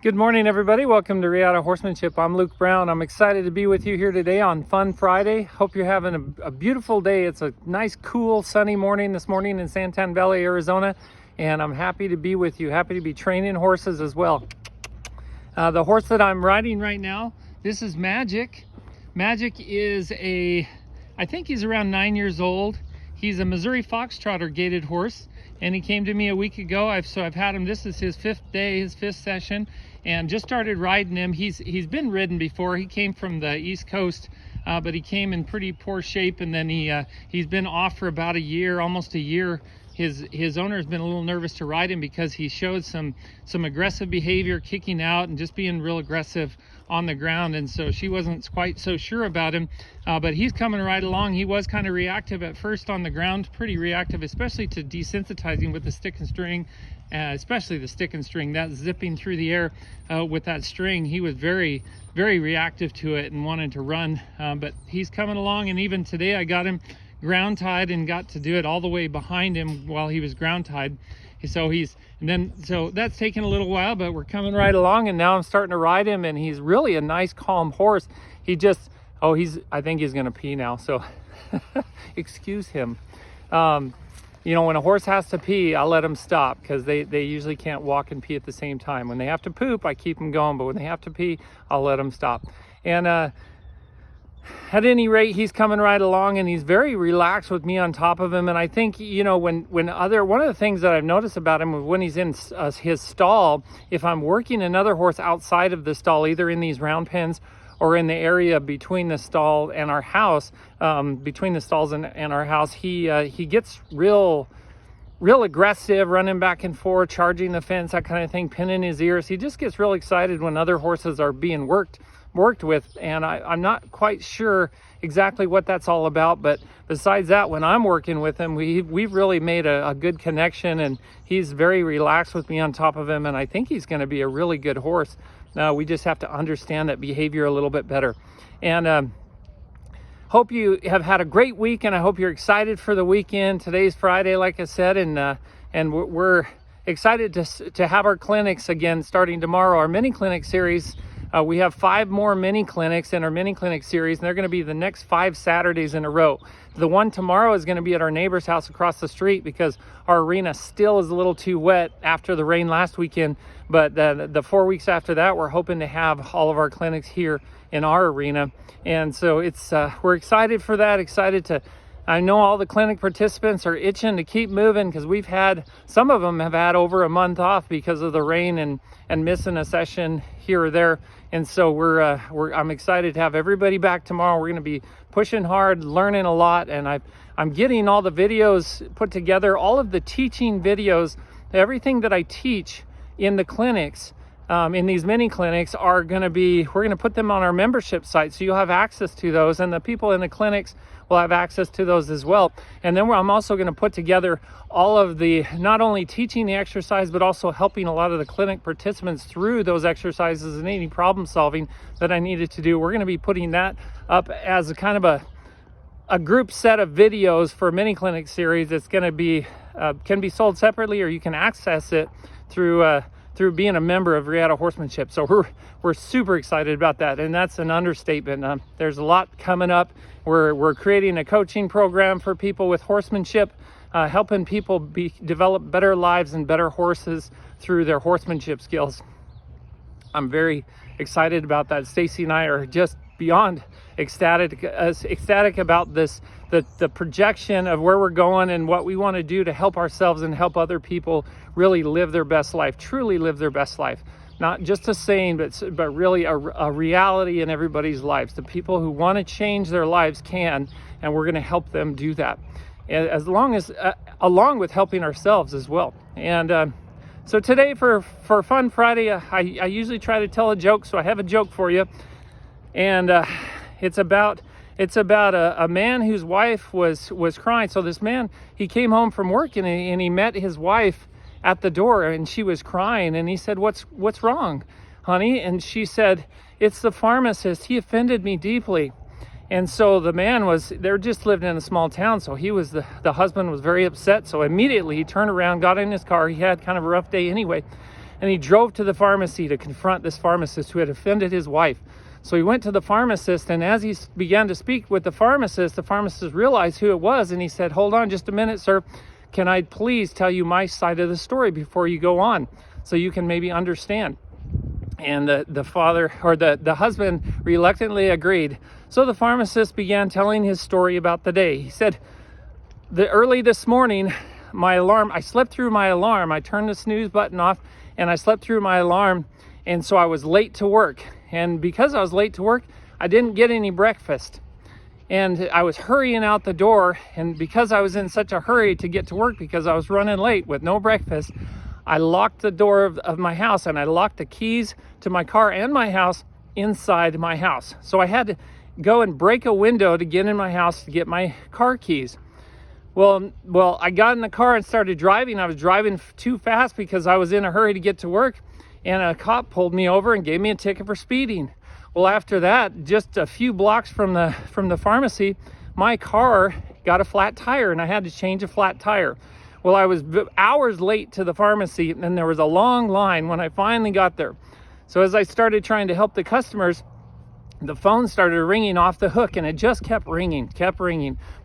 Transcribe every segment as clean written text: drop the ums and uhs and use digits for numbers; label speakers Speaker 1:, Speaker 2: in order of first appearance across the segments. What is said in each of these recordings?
Speaker 1: Good morning, everybody. Welcome to Riata Horsemanship. I'm Luke Brown. I'm excited to be with you here today on Fun Friday. Hope you're having a beautiful day. It's a nice, cool, sunny morning this morning in Santan Valley, Arizona, and I'm happy to be with you. Happy to be training horses as well. The horse that I'm riding right now, this is Magic. Magic is I think he's around 9 years old. He's a Missouri Foxtrotter gaited horse, and he came to me a week ago. I've had him. This is his fifth day, his fifth session, and just started riding him. He's been ridden before. He came from the East Coast, but he came in pretty poor shape, and then he's been off for about a year, almost a year. His owner has been a little nervous to ride him because he showed some aggressive behavior, kicking out and just being real aggressive on the ground, and so she wasn't quite so sure about him, but he's coming right along. He was kind of reactive at first on the ground, pretty reactive, especially to desensitizing with the stick and string, especially the stick and string, that zipping through the air with that string. He was very, very reactive to it and wanted to run, but he's coming along, and even today I got him ground tied and got to do it all the way behind him while he was ground tied. So that's taken a little while, but we're coming right along, and now I'm starting to ride him, and he's really a nice, calm horse. I think he's gonna pee now, so excuse him. You know, when a horse has to pee, I'll let him stop, because they usually can't walk and pee at the same time. When they have to poop, I keep them going, but when they have to pee, I'll let them stop. And at any rate, he's coming right along, and he's very relaxed with me on top of him. And I think, you know, one of the things that I've noticed about him when he's in his stall, if I'm working another horse outside of the stall, either in these round pens or in the area between the stall and our house, between the stalls and our house, he gets real aggressive, running back and forth, charging the fence, that kind of thing, pinning his ears. He just gets real excited when other horses are being worked with, and I'm not quite sure exactly what that's all about, but besides that, when I'm working with him, we've really made a good connection, and he's very relaxed with me on top of him, and I think he's going to be a really good horse. We just have to understand that behavior a little bit better. And hope you have had a great week, and I hope you're excited for the weekend. Today's Friday, like I said, and we're excited to have our clinics again starting tomorrow, our mini clinic series. We have 5 more mini clinics in our mini clinic series, and they're going to be the next 5 Saturdays in a row. The one tomorrow is going to be at our neighbor's house across the street, because our arena still is a little too wet after the rain last weekend. But the 4 weeks after that, we're hoping to have all of our clinics here in our arena. And so we're excited for that, I know all the clinic participants are itching to keep moving, because some of them have had over a month off because of the rain and missing a session here or there. And so I'm excited to have everybody back tomorrow. We're going to be pushing hard, learning a lot, and I'm getting all the videos put together, all of the teaching videos, everything that I teach in the clinics. In these mini clinics we're going to put them on our membership site, so you'll have access to those, and the people in the clinics will have access to those as well. And then I'm also going to put together all of not only teaching the exercise, but also helping a lot of the clinic participants through those exercises and any problem solving that I needed to do. We're going to be putting that up as a kind of a group set of videos for a mini clinic series. It's going to be can be sold separately, or you can access it through being a member of Riata Horsemanship. So we're super excited about that, and that's an understatement. There's a lot coming up. We're creating a coaching program for people with horsemanship, helping people develop better lives and better horses through their horsemanship skills. I'm very excited about that. Stacy and I are just beyond ecstatic about this, the projection of where we're going and what we want to do to help ourselves and help other people really live their best life, truly live their best life. Not just a saying, but really a reality in everybody's lives. The people who want to change their lives can, and we're going to help them do that, along with helping ourselves as well. And so today for Fun Friday, I usually try to tell a joke, so I have a joke for you. And it's about a man whose wife was crying. So this man, he came home from work, and he met his wife at the door, and she was crying, and he said, what's wrong, honey? And she said, it's the pharmacist. He offended me deeply. And so the man they just lived in a small town, so the husband was very upset. So immediately he turned around, got in his car. He had kind of a rough day anyway. and he drove to the pharmacy to confront this pharmacist who had offended his wife. So he went to the pharmacist, and as he began to speak with the pharmacist realized who it was, and he said, "Hold on just a minute, sir. Can I please tell you my side of the story before you go on, so you can maybe understand?" And the father, or the husband, reluctantly agreed. So the pharmacist began telling his story about the day. He said, early this morning, I slept through my alarm. I turned the snooze button off, and I slept through my alarm, and so I was late to work. And because I was late to work, I didn't get any breakfast. And I was hurrying out the door, and because I was in such a hurry to get to work because I was running late with no breakfast, I locked the door of my house, and I locked the keys to my car and my house inside my house. So I had to go and break a window to get in my house to get my car keys. Well, I got in the car and started driving. I was driving too fast because I was in a hurry to get to work, and a cop pulled me over and gave me a ticket for speeding. Well, after that, just a few blocks from the pharmacy, my car got a flat tire, and I had to change a flat tire. Well, I was hours late to the pharmacy, and there was a long line when I finally got there. So as I started trying to help the customers, the phone started ringing off the hook, and it just kept ringing.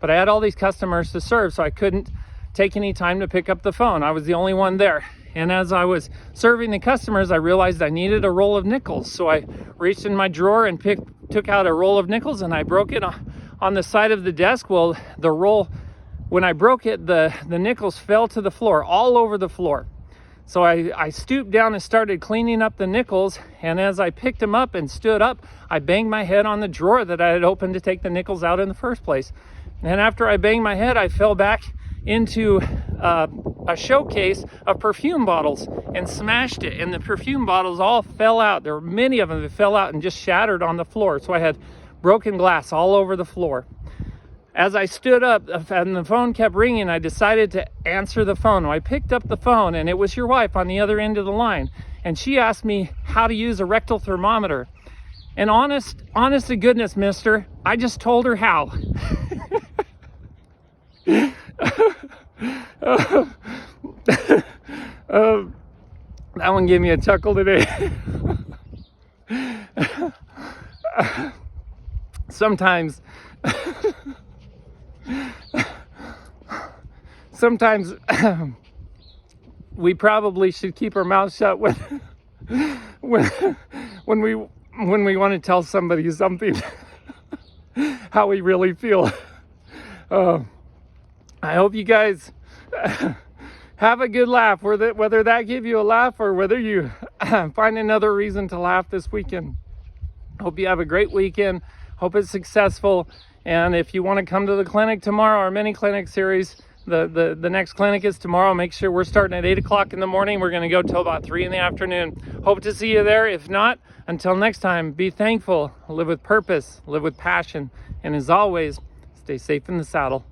Speaker 1: But I had all these customers to serve, so I couldn't take any time to pick up the phone. I was the only one there. And as I was serving the customers, I realized I needed a roll of nickels. So I reached in my drawer and took out a roll of nickels, and I broke it on the side of the desk. Well, the roll, when I broke it, the nickels fell to the floor, all over the floor. So I stooped down and started cleaning up the nickels, and as I picked them up and stood up, I banged my head on the drawer that I had opened to take the nickels out in the first place. And after I banged my head, I fell back into a showcase of perfume bottles and smashed it, and the perfume bottles all fell out. There were many of them that fell out and just shattered on the floor. So I had broken glass all over the floor. As I stood up and the phone kept ringing, I decided to answer the phone. I picked up the phone, and it was your wife on the other end of the line. And she asked me how to use a rectal thermometer. And honest to goodness, mister, I just told her how. That one gave me a chuckle today. Sometimes we probably should keep our mouths shut when we want to tell somebody something, how we really feel. I hope you guys have a good laugh, whether that give you a laugh or whether you find another reason to laugh this weekend. Hope you have a great weekend. Hope it's successful. And if you want to come to the clinic tomorrow, our mini clinic series, the next clinic is tomorrow. Make sure we're starting at 8 o'clock in the morning. We're going to go till about 3 in the afternoon. Hope to see you there. If not, until next time, be thankful, live with purpose, live with passion, and as always, stay safe in the saddle.